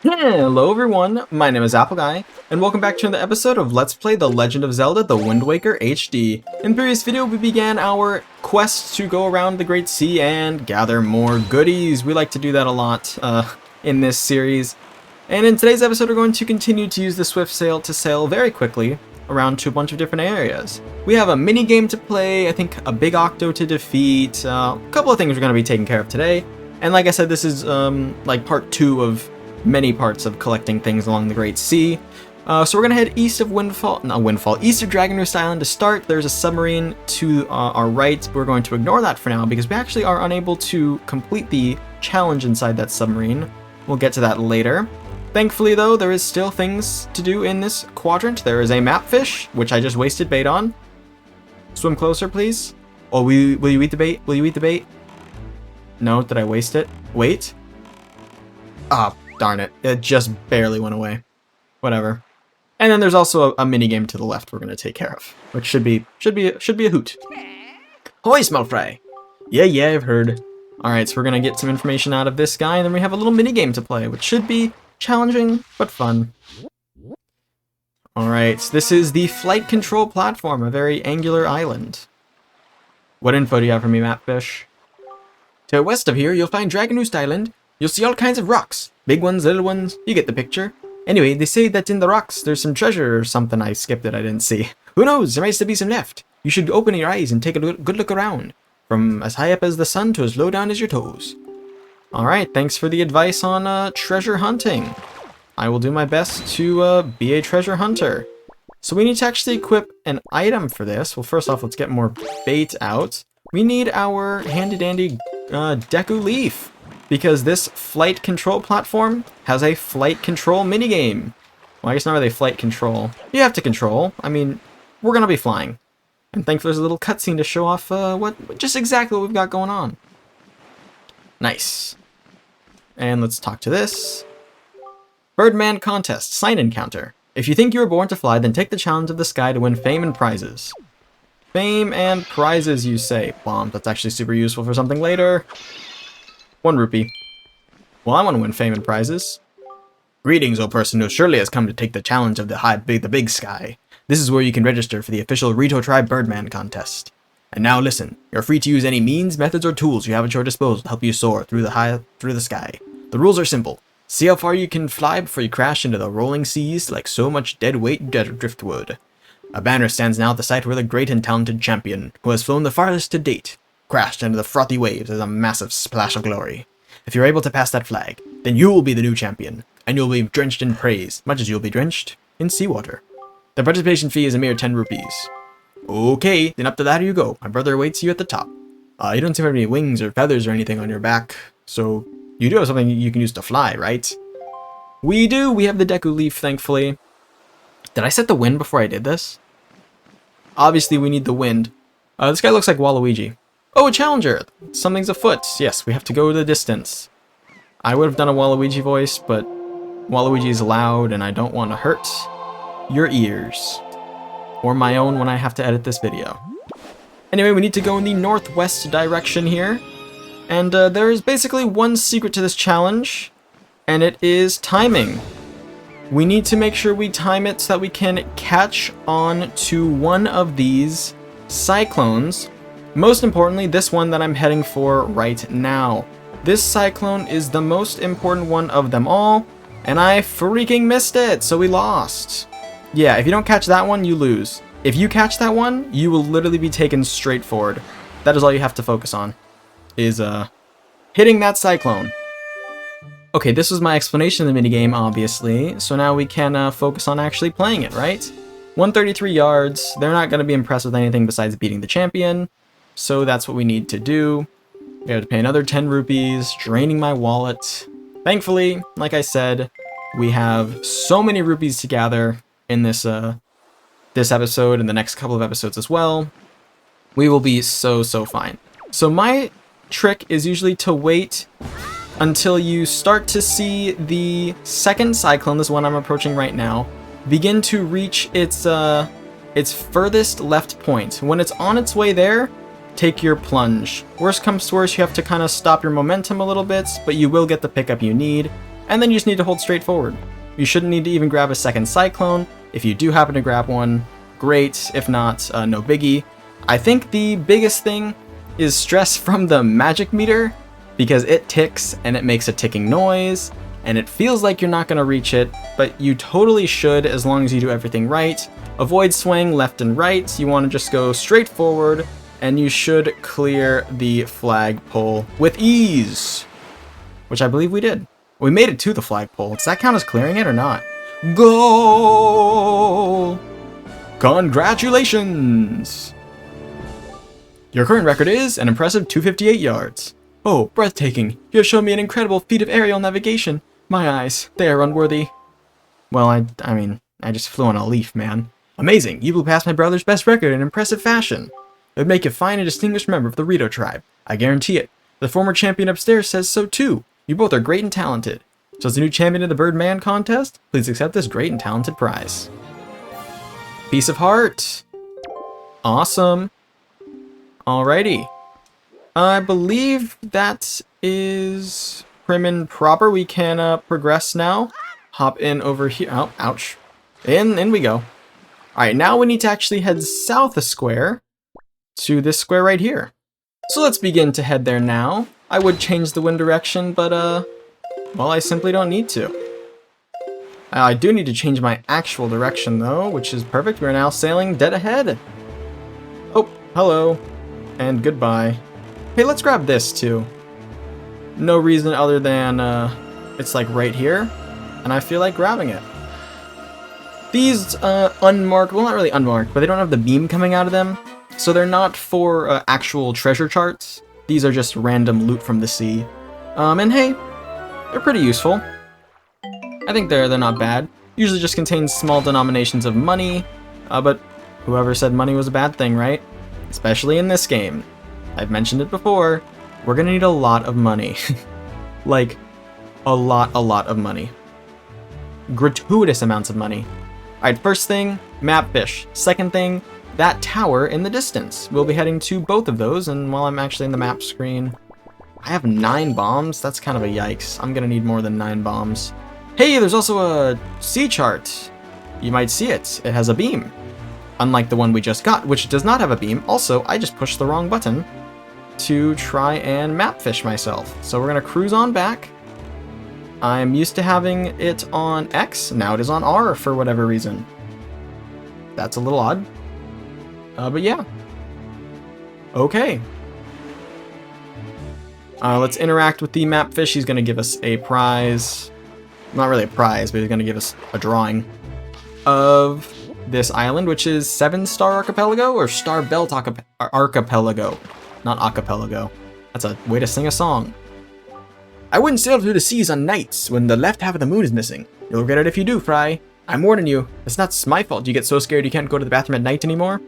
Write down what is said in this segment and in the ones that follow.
Hello everyone, my name is Appleguy, and welcome back to another episode of Let's Play The Legend of Zelda The Wind Waker HD. In the previous video, we began our quest to go around the Great Sea and gather more goodies. We like to do that a lot in this series. And in today's episode, we're going to continue to use the Swift Sail to sail very quickly around to a bunch of different areas. We have a mini game to play, I think a big octo to defeat, a couple of things we're going to be taking care of today. And like I said, this is like part 2 of many parts of collecting things along the Great Sea. So we're gonna head east of east of Dragon Roost Island to start. There's a submarine to our right, but we're going to ignore that for now because we actually are unable to complete the challenge inside that submarine. We'll get to that later. Thankfully though, there is still things to do in this quadrant. There is a mapfish, which I just wasted bait on. Swim closer, please. Oh, will you eat the bait? Will you eat the bait? No, did I waste it? Wait. Ah, darn it. It just barely went away. Whatever. And then there's also a mini game to the left we're going to take care of, which should be a hoot. Ahoy, smell fry. Yeah, I've heard. Alright, so we're going to get some information out of this guy, and then we have a little mini game to play, which should be challenging, but fun. Alright, this is the flight control platform, a very angular island. What info do you have for me, Mapfish? To the west of here, you'll find Dragon Roost Island. You'll see all kinds of rocks. Big ones, little ones, you get the picture. Anyway, they say that in the rocks there's some treasure or something. I skipped it, I didn't see. Who knows, there might still be some left. You should open your eyes and take a good look around. From as high up as the sun to as low down as your toes. Alright, thanks for the advice on treasure hunting. I will do my best to be a treasure hunter. So we need to actually equip an item for this. Well, first off, let's get more bait out. We need our handy-dandy Deku Leaf. Because this flight control platform has a flight control minigame. Well, I guess not really flight control. You have to control. I mean, we're going to be flying. And thankfully there's a little cutscene to show off just exactly what we've got going on. Nice. And let's talk to this. Birdman Contest. Sign encounter. If you think you were born to fly, then take the challenge of the sky to win fame and prizes. Fame and prizes, you say. Bomb. That's actually super useful for something later. 1 rupee. Well, I want to win fame and prizes. Greetings, O person who surely has come to take the challenge of the big sky. This is where you can register for the official Rito Tribe Birdman contest. And now listen, you're free to use any means, methods, or tools you have at your disposal to help you soar through the sky. The rules are simple. See how far you can fly before you crash into the rolling seas like so much dead weight driftwood. A banner stands now at the site where the great and talented champion, who has flown the farthest to date, crashed into the frothy waves as a massive splash of glory. If you're able to pass that flag, then you will be the new champion, and you'll be drenched in praise, much as you'll be drenched in seawater. The participation fee is a mere 10 rupees. Okay, then up the ladder you go. My brother awaits you at the top. You don't seem to have any wings or feathers or anything on your back, so you do have something you can use to fly, right? We do. We have the Deku Leaf, thankfully. Did I set the wind before I did this? Obviously, we need the wind. This guy looks like Waluigi. Oh, a challenger! Something's afoot. Yes, we have to go the distance. I would have done a Waluigi voice, but Waluigi is loud and I don't want to hurt your ears. Or my own when I have to edit this video. Anyway, we need to go in the northwest direction here. And there is basically one secret to this challenge, and it is timing. We need to make sure we time it so that we can catch on to one of these cyclones. Most importantly, this one that I'm heading for right now. This cyclone is the most important one of them all, and I freaking missed it, so we lost. Yeah, if you don't catch that one, you lose. If you catch that one, you will literally be taken straight forward. That is all you have to focus on, is hitting that cyclone. Okay, this was my explanation of the minigame, obviously, so now we can focus on actually playing it, right? 133 yards, they're not going to be impressed with anything besides beating the champion. So that's what we need to do. We have to pay another 10 rupees, draining my wallet. Thankfully, like I said, we have so many rupees to gather in this episode and the next couple of episodes as well. We will be so fine. So my trick is usually to wait until you start to see the second cyclone, this one I'm approaching right now, begin to reach its furthest left point. When it's on its way there, take your plunge. Worst comes to worst, you have to kind of stop your momentum a little bit, but you will get the pickup you need. and then you just need to hold straight forward. You shouldn't need to even grab a second cyclone. If you do happen to grab one, great. If not, no biggie. I think the biggest thing is stress from the magic meter, because it ticks and it makes a ticking noise, and it feels like you're not going to reach it, but you totally should as long as you do everything right. Avoid swaying left and right. You want to just go straight forward, and you should clear the flagpole with ease, which I believe we did. We made it to the flagpole. Does that count as clearing it or not? Goal! Congratulations! Your current record is an impressive 258 yards. Oh, breathtaking. You have shown me an incredible feat of aerial navigation. My eyes, they are unworthy. Well, I mean, I just flew on a leaf, man. Amazing. You blew past my brother's best record in impressive fashion. It would make you a fine and distinguished member of the Rito tribe. I guarantee it. The former champion upstairs says so too. You both are great and talented. So as the new champion of the Birdman contest, please accept this great and talented prize. Piece of heart. Awesome. Alrighty. I believe that is prim and proper. We can progress now. Hop in over here. Oh, ouch. In we go. Alright, now we need to actually head south a square to this square right here. So let's begin to head there now. I would change the wind direction, but well, I simply don't need to. I do need to change my actual direction though, which is perfect. We're now sailing dead ahead. Oh, hello. And goodbye. Hey, let's grab this too. No reason other than it's like right here, and I feel like grabbing it. These unmarked, well, not really unmarked, but they don't have the beam coming out of them, so they're not for actual treasure charts. These are just random loot from the sea. And hey, they're pretty useful. I think they're not bad. Usually just contains small denominations of money, but whoever said money was a bad thing, right? Especially in this game. I've mentioned it before, we're gonna need a lot of money. Like, a lot of money. Gratuitous amounts of money. Alright, first thing, map fish. Second thing, that tower in the distance. We'll be heading to both of those, and while I'm actually in the map screen, I have 9 bombs. That's kind of a yikes. I'm gonna need more than 9 bombs. Hey, there's also a sea chart. You might see it. It has a beam. Unlike the one we just got, which does not have a beam. Also, I just pushed the wrong button to try and map fish myself. So we're gonna cruise on back. I'm used to having it on X. Now it is on R for whatever reason. That's a little odd. But yeah. Okay. Let's interact with the map fish. He's gonna give us a prize. Not really a prize, but he's gonna give us a drawing of this island, which is 7-Star Archipelago or Star Belt Archipelago. Not Archipelago. That's a way to sing a song. I wouldn't sail through the seas on nights when the left half of the moon is missing. You'll regret it if you do, Fry. I'm warning you. It's not my fault you get so scared you can't go to the bathroom at night anymore.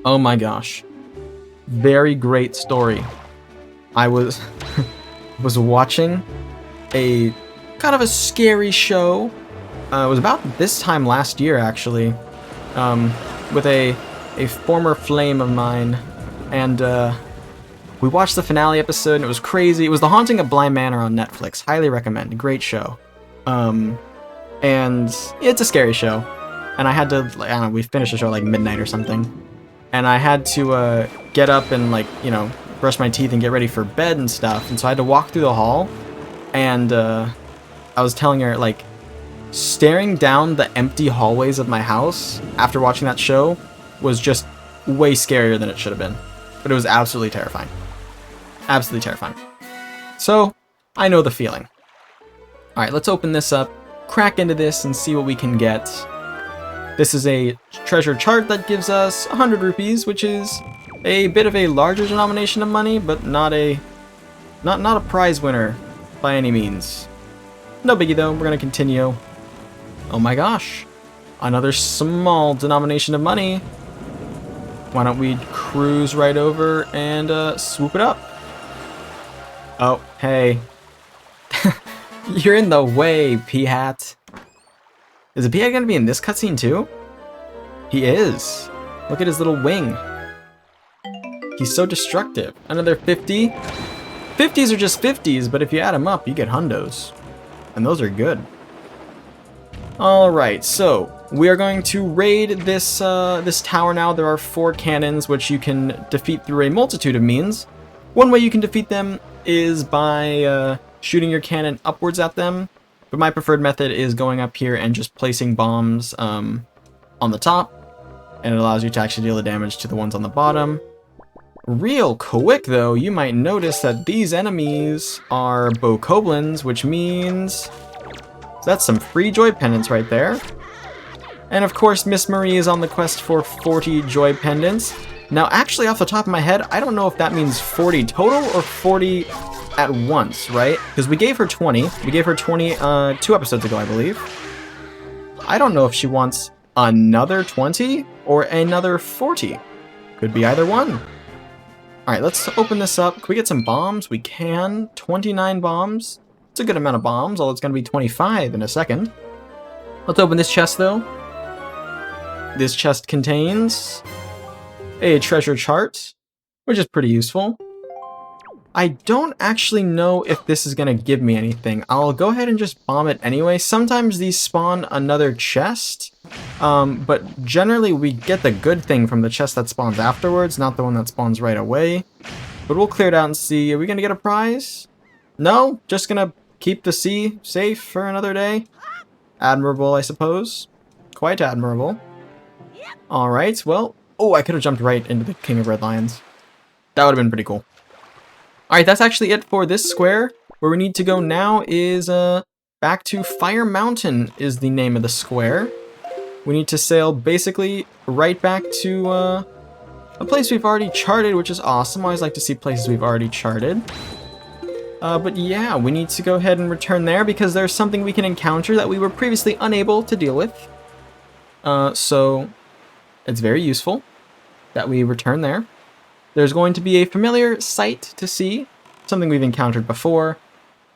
Oh my gosh. Very great story. I was watching a kind of a scary show. It was about this time last year, actually, with a former flame of mine, and we watched the finale episode, and it was crazy. It was The Haunting of Bly Manor on Netflix. Highly recommend. Great show. And it's a scary show, and I had to, I don't know, we finished the show like midnight or something, and I had to get up and, like, you know, brush my teeth and get ready for bed and stuff, and so I had to walk through the hall, and I was telling her, like, staring down the empty hallways of my house after watching that show was just way scarier than it should have been. But it was absolutely terrifying. Absolutely terrifying. So, I know the feeling. Alright, let's open this up, crack into this, and see what we can get. This is a treasure chart that gives us 100 rupees, which is a bit of a larger denomination of money, but not a prize winner by any means. No biggie though, we're gonna continue. Oh my gosh, another small denomination of money. Why don't we cruise right over and swoop it up? Oh, hey. You're in the way, P-Hat. Is the P-Hat gonna be in this cutscene too? He is. Look at his little wing. He's so destructive. Another 50. 50s are just 50s, but if you add them up, you get hundos. And those are good. Alright, so we are going to raid this this tower now. There are 4 cannons which you can defeat through a multitude of means. One way you can defeat them is by shooting your cannon upwards at them, but my preferred method is going up here and just placing bombs on the top, and it allows you to actually deal the damage to the ones on the bottom. Real quick though, you might notice that these enemies are bokoblins, which means that's some free joy pendants right there. And of course, Miss Marie is on the quest for 40 joy pendants. Now, actually, off the top of my head, I don't know if that means 40 total or 40 at once, right? Because we gave her 20. We gave her 20 2 episodes ago, I believe. I don't know if she wants another 20 or another 40. Could be either one. Alright, let's open this up. Can we get some bombs? We can. 29 bombs. It's a good amount of bombs, although it's going to be 25 in a second. Let's open this chest, though. This chest contains a treasure chart, which is pretty useful. I don't actually know if this is going to give me anything. I'll go ahead and just bomb it anyway. Sometimes these spawn another chest, but generally we get the good thing from the chest that spawns afterwards, not the one that spawns right away. But we'll clear it out and see. Are we going to get a prize? No? Just going to keep the sea safe for another day? Admirable, I suppose. Quite admirable. Alright, well... Oh, I could have jumped right into the King of Red Lions. That would have been pretty cool. Alright, that's actually it for this square. Where we need to go now is back to Fire Mountain is the name of the square. We need to sail basically right back to a place we've already charted, which is awesome. I always like to see places we've already charted. But yeah, we need to go ahead and return there because there's something we can encounter that we were previously unable to deal with. So it's very useful that we return there. There's going to be a familiar sight to see, something we've encountered before.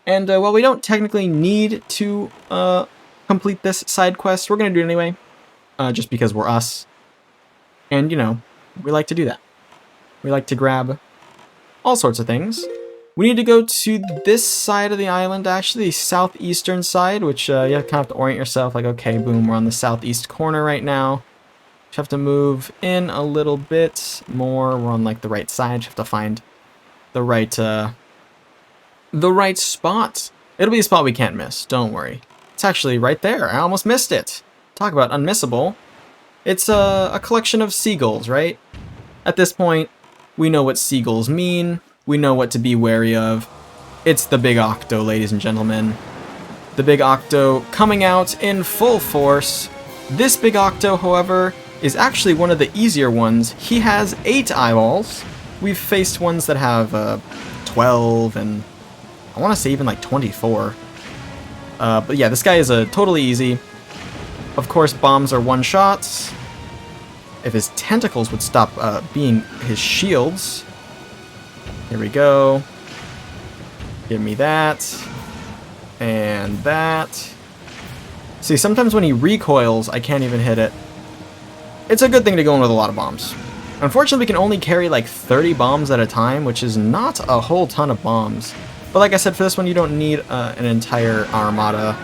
And while we don't technically need to complete this side quest, we're going to do it anyway, just because we're us. And, you know, we like to do that. We like to grab all sorts of things. We need to go to this side of the island, actually, the southeastern side, which you kind of have to orient yourself, like, okay, boom, we're on the southeast corner right now. Just have to move in a little bit more. We're on, like, the right side. Just have to find the right spot. It'll be a spot we can't miss, don't worry. It's actually right there. I almost missed it. Talk about unmissable. It's a collection of seagulls, right? At this point, we know what seagulls mean. We know what to be wary of. It's the Big Octo, ladies and gentlemen. The Big Octo coming out in full force. This Big Octo, however, is actually one of the easier ones. He has 8 eyeballs. We've faced ones that have 12 and I want to say even like 24. But yeah, this guy is totally easy. Of course, bombs are one-shots. If his tentacles would stop being his shields. Here we go. Give me that. And that. See, sometimes when he recoils, I can't even hit it. It's a good thing to go in with a lot of bombs. Unfortunately, we can only carry like 30 bombs at a time, which is not a whole ton of bombs. But like I said, for this one, you don't need an entire armada.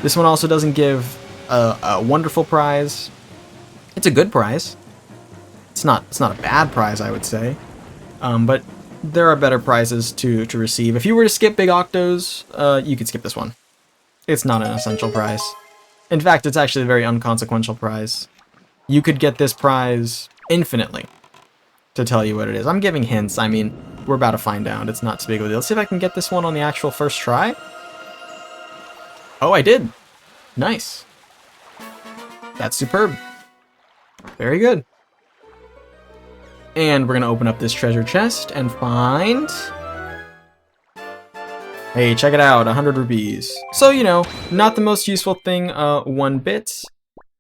This one also doesn't give a wonderful prize. It's a good prize. It's not a bad prize, I would say. But there are better prizes to receive. If you were to skip Big Octos, you could skip this one. It's not an essential prize. In fact, it's actually a very unconsequential prize. You could get this prize infinitely, to tell you what it is. I'm giving hints. I mean, we're about to find out. It's not too big of a deal. Let's see if I can get this one on the actual first try. Oh, I did. Nice. That's superb. Very good. And we're going to open up this treasure chest and find... Hey, check it out, 100 rupees. So, you know, not the most useful thing one bit,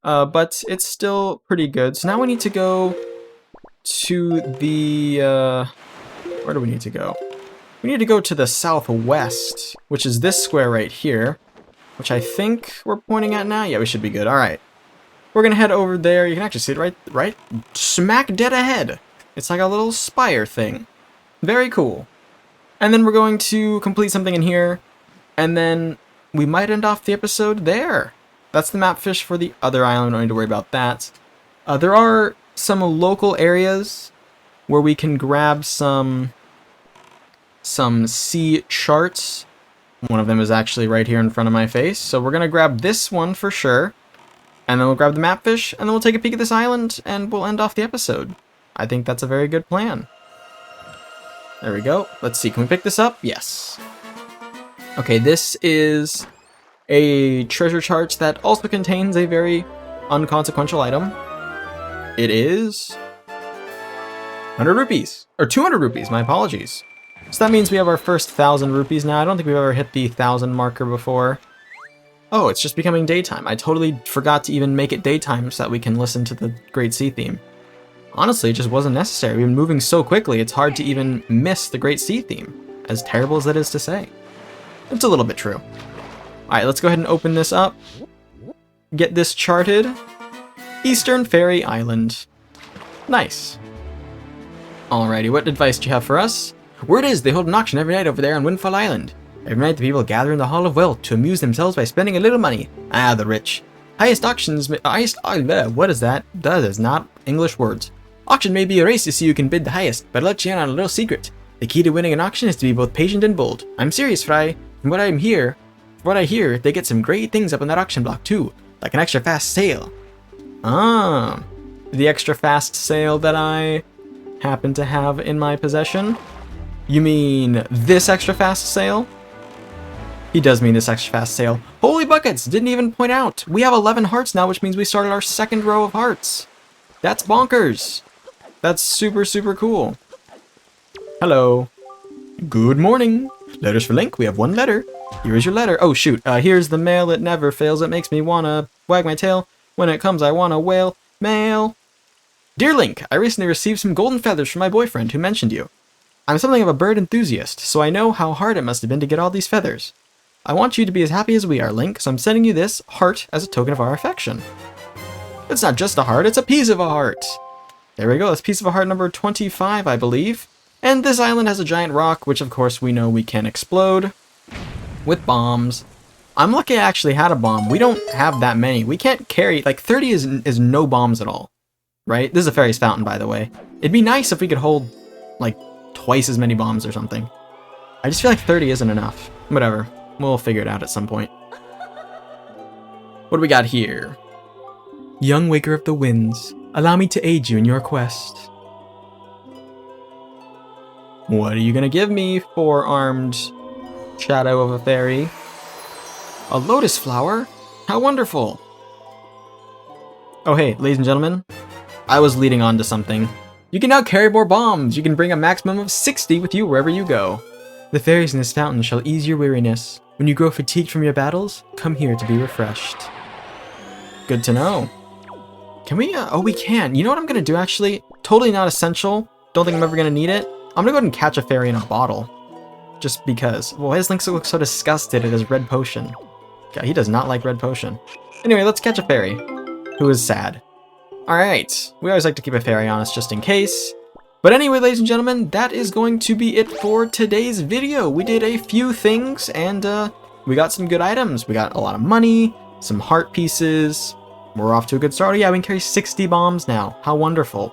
but it's still pretty good. So now we need to go to the... where do we need to go? We need to go to the southwest, which is this square right here, which I think we're pointing at now. Yeah, we should be good. All right. We're going to head over there. You can actually see it right smack dead ahead. It's like a little spire thing. Very cool. And then we're going to complete something in here, and then we might end off the episode there. That's the map fish for the other island. Don't need to worry about that. There are some local areas where we can grab some sea charts. One of them is actually right here in front of my face. So we're going to grab this one for sure. And then we'll grab the map fish, and then we'll take a peek at this island, and we'll end off the episode. I think that's a very good plan. There we go. Let's see, can we pick this up? Yes. Okay, this is a treasure chart that also contains a very unconsequential item. It is 100 rupees, or 200 rupees, my apologies. So that means we have our first 1,000 rupees now. I don't think we've ever hit the 1,000 marker before. Oh, it's just becoming daytime. I totally forgot to even make it daytime so that we can listen to the Great Sea theme. Honestly, it just wasn't necessary. We've been moving so quickly, it's hard to even miss the Great Sea theme, as terrible as that is to say. It's a little bit true. Alright, let's go ahead and open this up. Get this charted. Eastern Fairy Island. Nice. Alrighty, what advice do you have for us? Word is, they hold an auction every night over there on Windfall Island. Every night the people gather in the Hall of Wealth to amuse themselves by spending a little money. Ah, the rich. What is that? That is not English words. Auction may be a race to see who can bid the highest, but I'll let you in on a little secret. The key to winning an auction is to be both patient and bold. I'm serious, Fry. From what I hear, they get some great things up on that auction block too, like an extra fast sale. Ah, the extra fast sale that I happen to have in my possession? You mean this extra fast sale? He does mean this extra fast sale. Holy buckets! Didn't even point out. We have 11 hearts now, which means we started our second row of hearts. That's bonkers. That's super, super cool. Hello. Good morning. Letters for Link. We have one letter. Here is your letter. Oh, shoot. Here's the mail. It never fails. It makes me wanna wag my tail. When it comes, I wanna wail. Mail. Dear Link, I recently received some golden feathers from my boyfriend who mentioned you. I'm something of a bird enthusiast, so I know how hard it must have been to get all these feathers. I want you to be as happy as we are, Link, so I'm sending you this heart as a token of our affection. It's not just a heart, it's a piece of a heart. There we go, that's piece of a heart number 25, I believe. And this island has a giant rock, which of course we know we can explode with bombs. I'm lucky I actually had a bomb. We don't have that many. We can't carry, like 30 is no bombs at all, right? This is a fairy's fountain, by the way. It'd be nice if we could hold like twice as many bombs or something. I just feel like 30 isn't enough. Whatever. We'll figure it out at some point. What do we got here? Young Waker of the Winds, allow me to aid you in your quest. What are you gonna give me, four-armed shadow of a fairy? A lotus flower? How wonderful! Oh hey, ladies and gentlemen, I was leading on to something. You can now carry more bombs! You can bring a maximum of 60 with you wherever you go. The fairies in this fountain shall ease your weariness. When you grow fatigued from your battles, come here to be refreshed. Good to know. Can we, oh we can. You know what I'm gonna do actually? Totally not essential. Don't think I'm ever gonna need it. I'm gonna go ahead and catch a fairy in a bottle. Just because. Well, why does Link look so disgusted at his red potion? God, he does not like red potion. Anyway, let's catch a fairy. Who is sad. Alright, we always like to keep a fairy on us just in case. But anyway, ladies and gentlemen, that is going to be it for today's video. We did a few things, and we got some good items. We got a lot of money, some heart pieces. We're off to a good start. Oh yeah, we can carry 60 bombs now. How wonderful.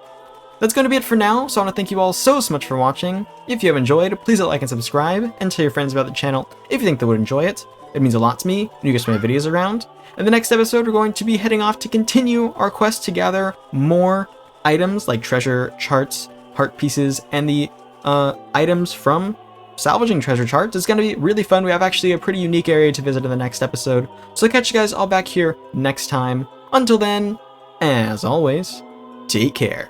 That's going to be it for now, so I want to thank you all so much for watching. If you have enjoyed, please hit like and subscribe, and tell your friends about the channel if you think they would enjoy it. It means a lot to me, and you get some videos around. In the next episode, we're going to be heading off to continue our quest to gather more items like treasure charts, heart pieces, and the items from salvaging treasure charts. It's going to be really fun. We have actually a pretty unique area to visit in the next episode. So I'll catch you guys all back here next time. Until then, as always, take care.